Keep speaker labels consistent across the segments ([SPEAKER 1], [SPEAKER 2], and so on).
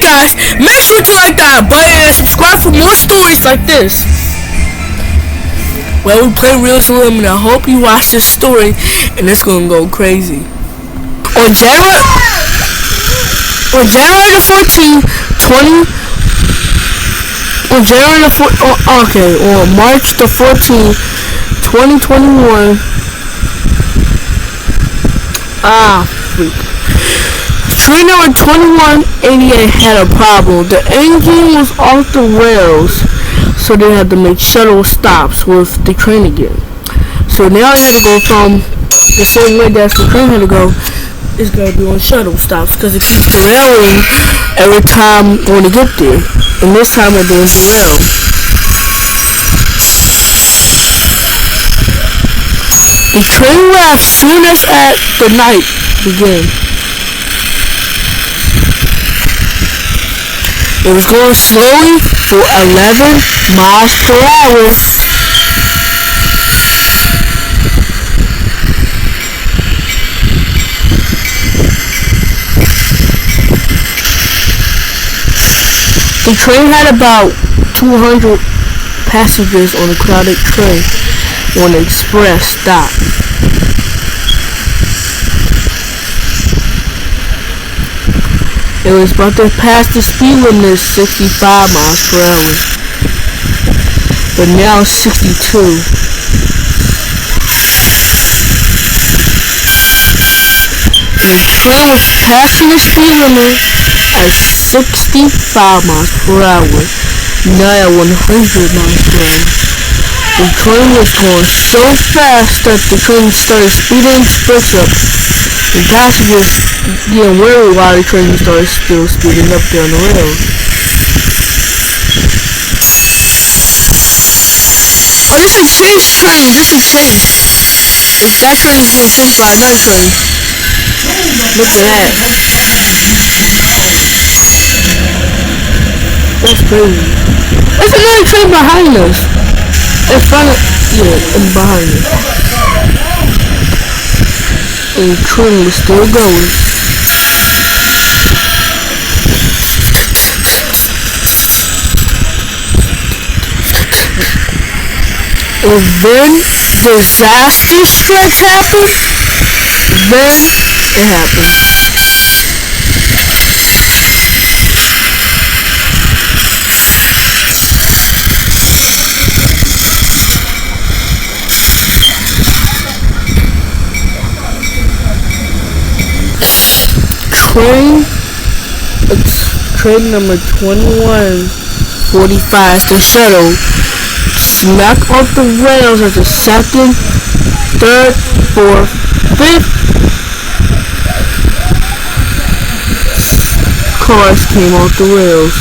[SPEAKER 1] guys, make sure to like that button and subscribe for more stories like this. Well, we play Real Slim, and I hope you watch this story, and it's gonna go crazy. On January the 14th, on March the 14th, 2021. Train number 2188 had a problem. The engine was off the rails, so they had to make shuttle stops with the train again. So now they had to go from the same way that the train had to go. It's gonna be on shuttle stops because it keeps derailing every time when they get there. And this time it didn't derail. The train left soon as the night began. It was going slowly for 11 miles per hour. The train had about 200 passengers on a crowded train when the express stopped. It was about to pass the speed limit of 65 miles per hour, but now 62. The train was passing the speed limit at 65 miles per hour, not at 100 miles per hour. The train was going so fast that the train started speeding express up. The passengers getting worried while the train started still speeding up down the rails. Oh, this is a chase train. This is chase. That train is being chased by another train. Look at that. That's crazy. There's another train behind us. In front of, and behind us. And the train was still going. And then disaster strikes happened. Then it happened. Train number 2145, the shuttle, smacked off the rails as the second, third, fourth, fifth cars came off the rails.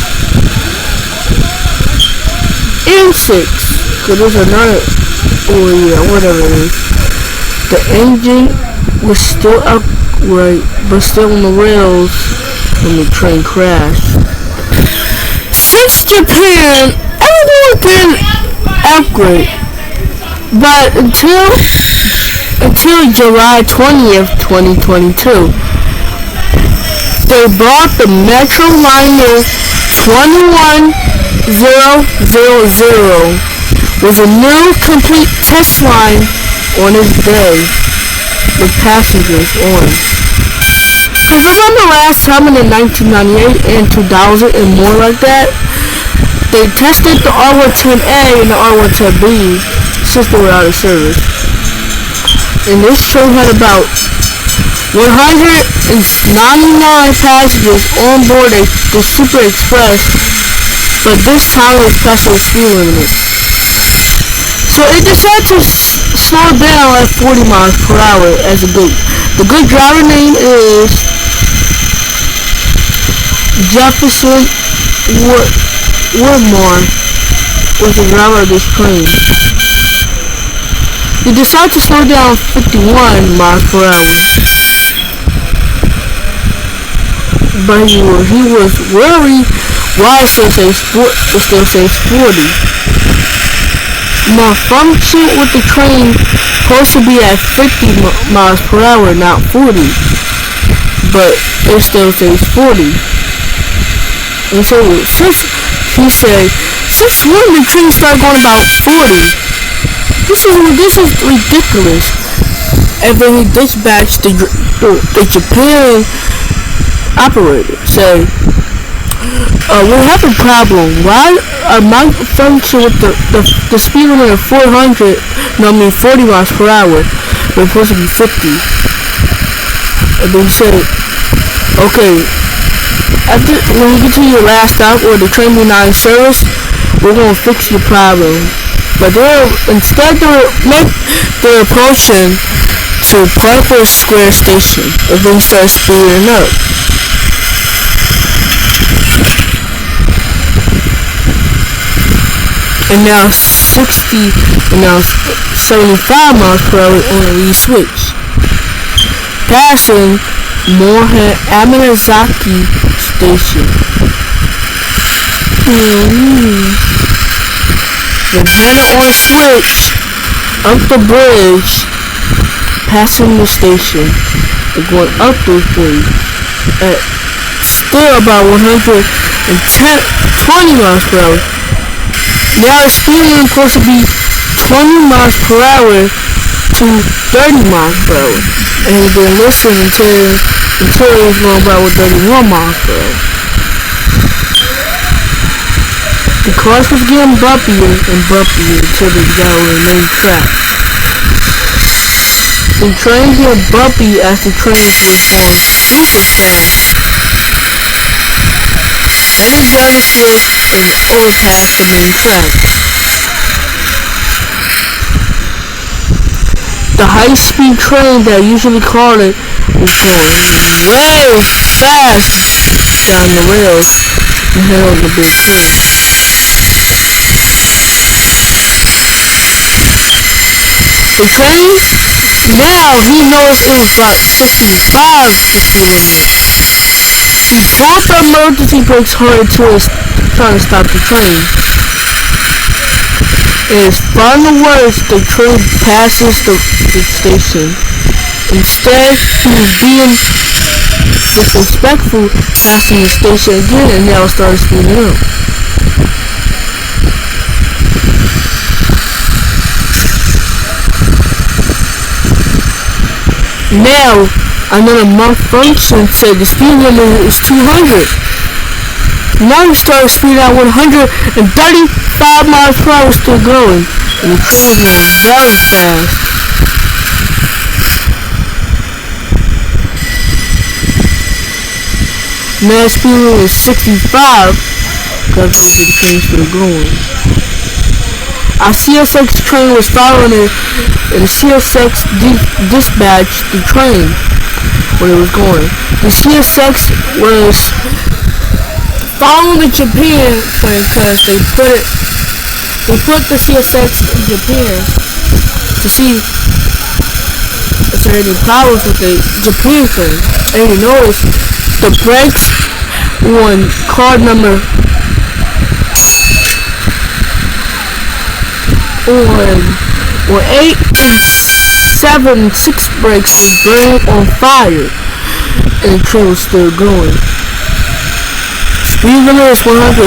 [SPEAKER 1] And six, because there's another, whatever it is. The engine was still upright, but still on the rails when the train crashed. Since Japan, everyone can upgrade, but until July 20th, 2022, they bought the Metroliner 21000 with a new complete test line on its day with passengers on. Because remember last time in the 1998 and 2000 and more like that, they tested the R110A and the R110B since they were out of service. And this train had about 199 passengers on board the Super Express, but this time it was passing the speed limit. So it decided to slow down at 40 miles per hour as a group. The good driver name is Jefferson Woodmore, was the driver of this train. He decided to slow down 51 miles per hour. But he was worried why it still says 40. Malfunction with the train supposed to be at 50 miles per hour, not 40. But it still says 40. And so he said, since when the train started going about 40? This is ridiculous. And then he dispatched the Japan operator. Say, we have a problem. Why are my function with the speed limit of 40 miles per hour? We're supposed to be 50. And then he said, okay, when you get to your last stop or the train be not in service, we're gonna fix your problem. But instead they're approaching to Parkway Square Station and then start speeding up. And now 75 miles per hour on a re-switch. Passing Mohan Amanazaki Station. Then headed on a switch up the bridge, passing the station, and going up the bridge at still about 120 miles per hour. Now the speed limit is supposed to be 20 miles per hour to 30 miles per hour. And he's been listening until it was going about 31 miles per hour. The cars was getting bumpier and bumpier until they got on the main track. The train get bumpy as the train was going super fast. Headed down the slope and overpass the main track. The high-speed train that I usually call it was going way fast down the rails and head on the big train. The train, now he knows it was about 65 the speed limit. He pulled the emergency brakes hard to trying to stop the train. In his final words, the train passes the station. Instead, he was being disrespectful, passing the station again, and now started speeding up. Now, another malfunction said the speed limit is 200. Now he started speeding at 135 miles per hour still going, and the train was going very fast. Now the speed limit is 65 because the train is still going. Our CSX train was following it, and the CSX dispatched the train when it was going. The CSX was following the Japan train because they put the CSX in Japan to see if there are any problems with the Japan train. And you notice the brakes on car number on 8 and 7 and 6 brakes was burning on fire, and the train was still going. Speed limit is 150.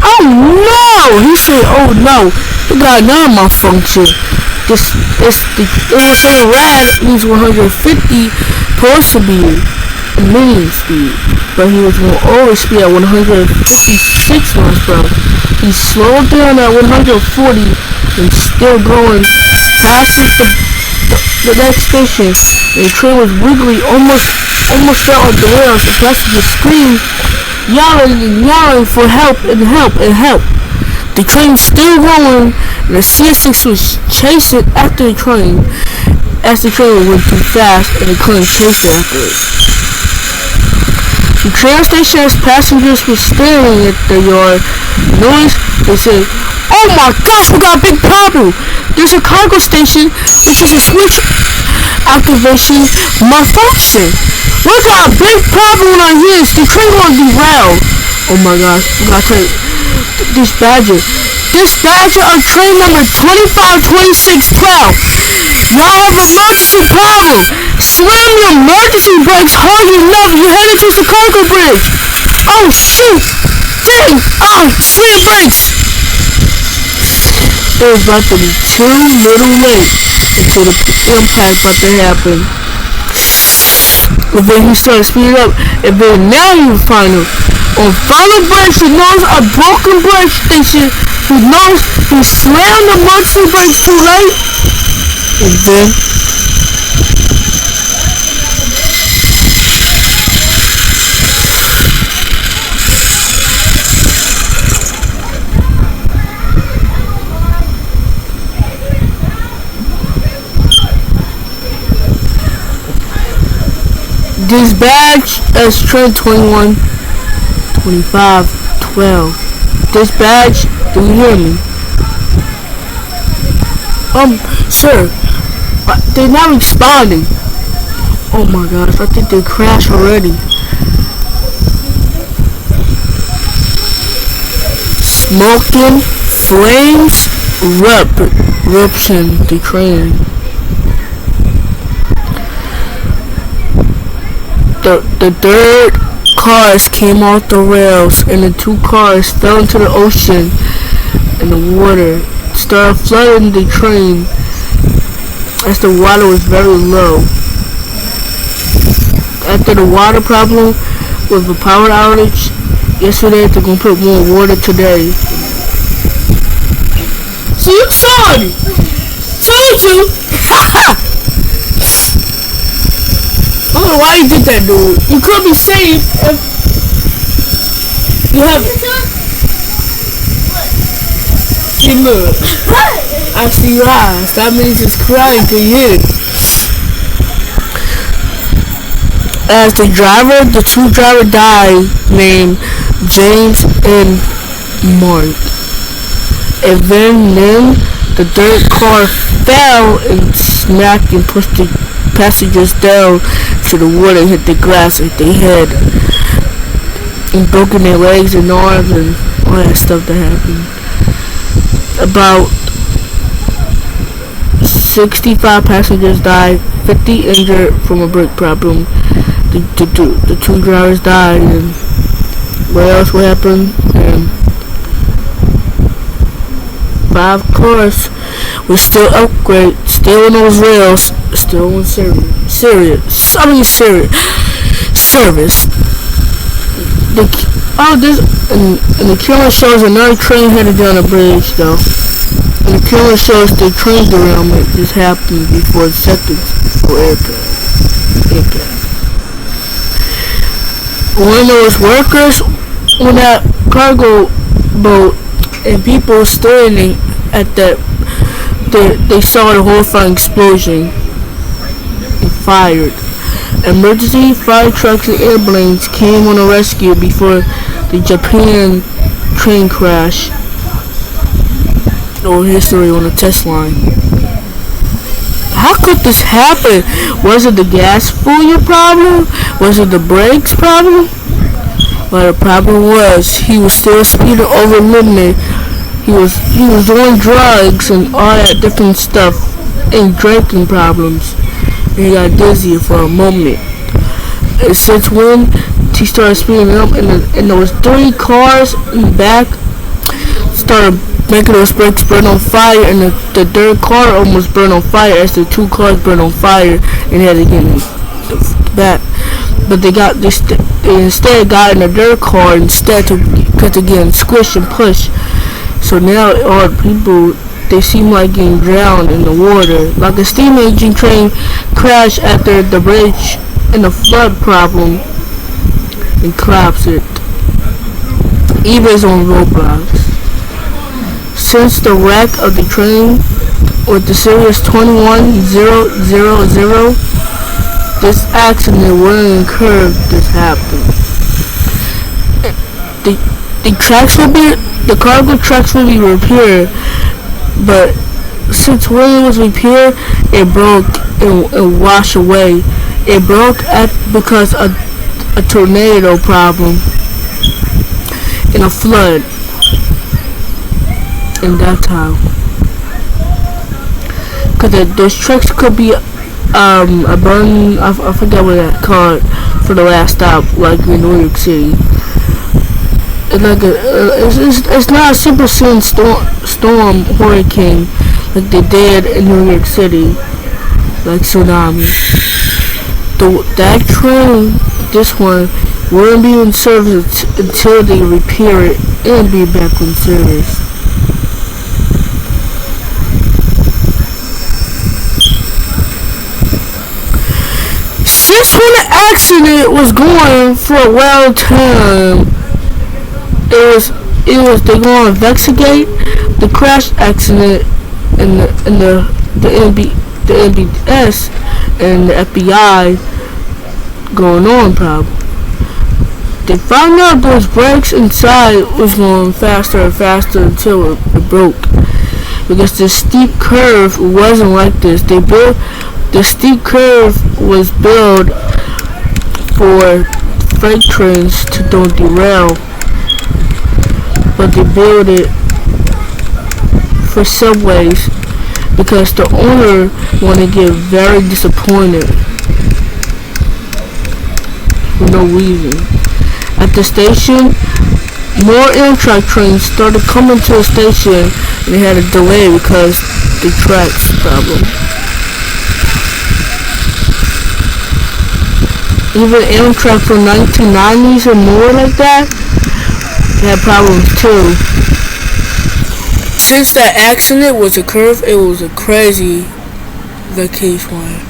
[SPEAKER 1] Oh no! He said, oh no, it got another malfunction. It was saying red means 150 supposed to be medium speed, but he was going over speed at 156 miles per hour. He slowed down at 140 and still going past the next station. And the train was wiggly, almost fell on the rails. The passengers screamed, yelling for help and help and help. The train was still going, and the CSX was chasing after the train as the train went too fast and they couldn't chase after it. The train station, as passengers were staring at the yard noise, they said, oh my gosh, we got a big problem. There's a cargo station which is a switch activation malfunction. We got a big problem on here. The train won't derail. Oh my gosh, we gotta take this badger. Dispatcher of train number 252612. Y'all have an emergency problem. Slam your emergency brakes hard enough. You're headed to Chicago Bridge. Oh shoot! Dang! Oh, slam brakes! It was about to be too little late until the impact about to happen. And then he started speeding up, and then now you find him on final brakes. He knows a broken brake station. He knows he slammed the emergency brakes too late, and then dispatch as train 212512. Dispatch, do you hear me? Sir, they're not responding. Oh my gosh, I think they crashed already. Smoking flames, eruption, the train. The third cars came off the rails, and the two cars fell into the ocean, and the water started flooding the train as the water was very low. After the water problem with the power outage yesterday, they're gonna put more water today. So you saw me! Told you! I don't know why you did that, dude. You could be safe if you have it. See, look. I see your eyes. That means it's crying to you. As the two drivers died, named James and Mark. And then the third car fell and smacked and pushed the passengers down to the water and hit the grass with their head and broken their legs and arms and all that stuff that happened. About 65 passengers died, 50 injured from a brake problem. The two drivers died, and what else would happen? And 5 cars were still upgraded, still on those rails, still in service. And the camera shows another train headed down the bridge, though. And the camera shows the train derailment just happened before seconds before impact. One of those workers on that cargo boat and people standing at that, they saw the horrifying explosion and fired. Emergency fire trucks and airplanes came on a rescue before the Japan train crash. No history on the test line. How could this happen? Was it the gas failure problem? Was it the brakes problem? Well, the problem was he was still speeding over limit. He was doing drugs and all that different stuff and drinking problems. And he got dizzy for a moment. And since when he started speeding up, and there was 3 cars in the back started making those brakes burn on fire, and the third car almost burned on fire as the 2 cars burned on fire and had to get in the back. But they instead got in the third car instead to get squish and push. So now all the people, they seem like getting drowned in the water, like a steam engine train crashed after the bridge and the flood problem and collapsed it. Eva's on roadblocks. Since the wreck of the train with the series 21000, this accident wouldn't occur. This happened. The cargo tracks will be repaired, but since when it was repaired, it broke and washed away. It broke because of a tornado problem and a flood. in that time. Cause those trucks could be a burn. I forget what that called for the last stop, like in New York City. It's like it's not a super soon storm hurricane like they did in New York City, like tsunami. That train, this one, won't be in service until they repair it and be back in service. Since when the accident was going for a well time, they're going to investigate the crash accident and the NBS and the FBI going on probably. They found out those brakes inside was going faster and faster until it broke. Because the steep curve wasn't like this. The steep curve was built for freight trains to don't derail. But they built it for subways because the owner wanted to get very disappointed for no reason. At the station, more Amtrak trains started coming to the station and they had a delay because the tracks problem. Even Amtrak from 1990s or more like that, they had problems too. Since that accident was occurred, it was a crazy vacation ride.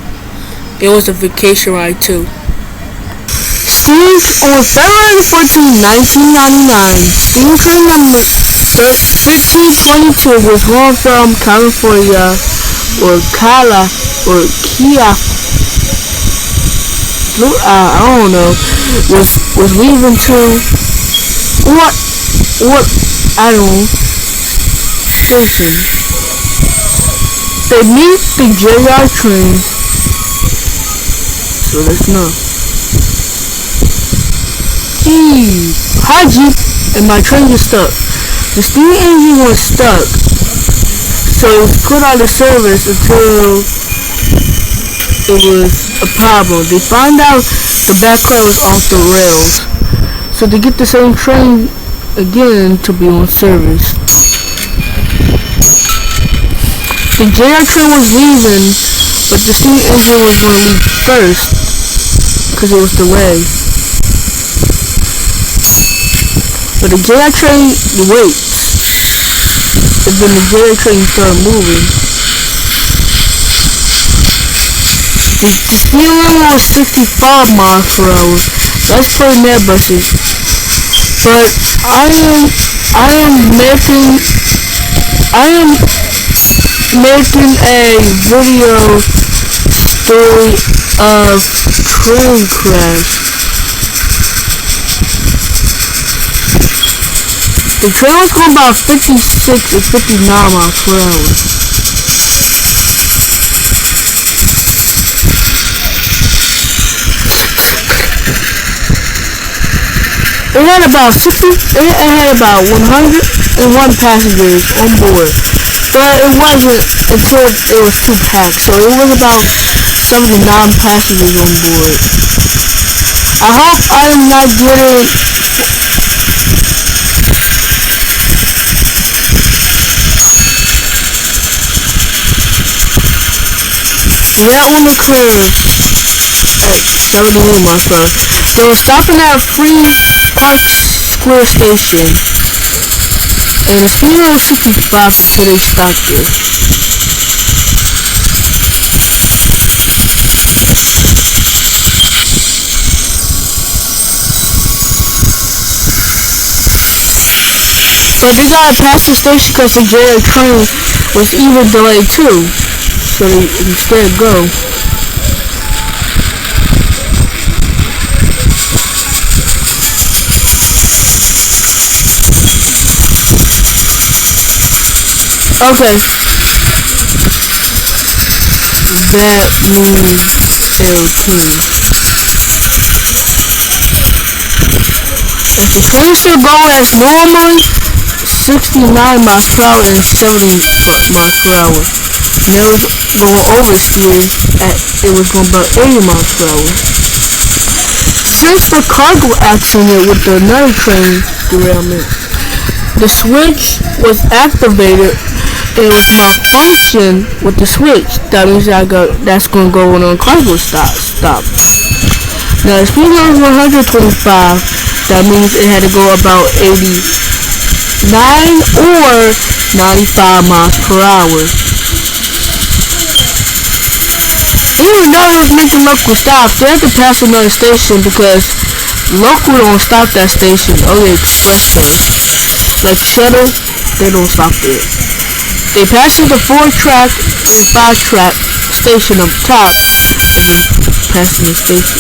[SPEAKER 1] It was a vacation ride too. On February 14, 1999, steam train number 1522 was going from California or Kia, I don't know, was leaving to what I don't know, station. They meet the JR train, so let's know. Hi Jeep, and my train was stuck. The steam engine was stuck, so it was put out of service until it was a problem. They found out the back car was off the rails, so they get the same train again to be on service. The JR train was leaving, but the steam engine was going to leave first because it was delayed. But the JR train waits, and then the JR train started moving. The speed limit was 65 miles per hour. That's for net buses. But I am making a video story of train crash. The train was going about 56 and 59 miles per hour. It had about 101 passengers on board, but it wasn't until it was too packed, so it was about 79 passengers on board. I hope I am not getting right on the curve at 78 miles per hour. They were stopping at Free Park Square Station, and the speed limit was 65 until they stopped there. But they got past the station because the JR train was even delayed too, so they instead go. Okay. That means L2. If the train still going as normal, 69 miles per hour and 70 miles per hour. And it was going oversteer at, it was going about 80 miles per hour. Since the cargo accident with the another train derailment, the switch was activated. It was malfunction with the switch. That means that's going to go on cargo stop. Now the speed limit was 125. That means it had to go about 89 or 95 miles per hour. Even though it was making local stops, they had to pass another station because local don't stop that station. Only express does. Like shuttle, they don't stop there. They pass the 4-track and 5-track station up top, and then passing the station.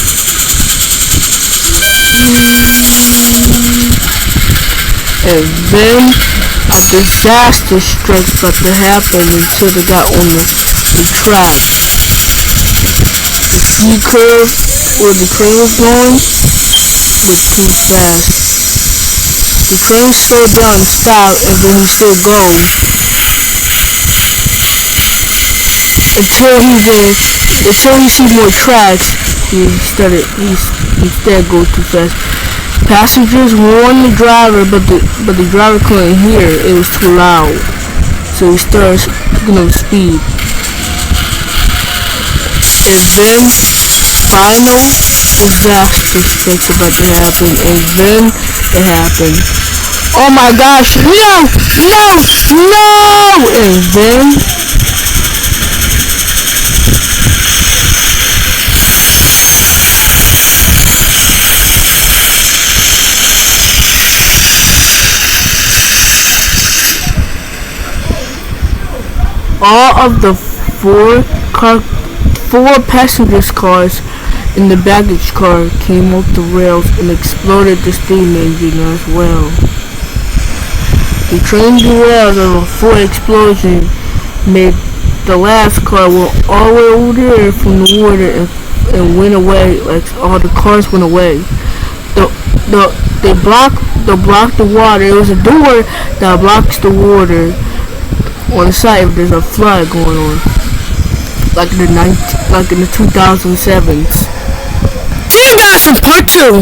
[SPEAKER 1] And then a disaster struck about to happen until they got on the track. The speed curve where the train was going was too fast. The train slowed down and stopped, and then he still goes until he see more tracks. He instead go too fast. Passengers warned the driver, but the driver couldn't hear. It was too loud, so he started picking up speed. And then final disaster strikes about to happen, and then it happened. Oh my gosh! No! And then all of the four passengers' cars in the baggage car came off the rails and exploded the steam engine as well. The train derailed and a full explosion made the last car went all the way over there from the water and went away. Like all the cars went away. They blocked the water. It was a door that blocks the water on the side if there's a flood going on, like in the 2007s. See you guys in part 2.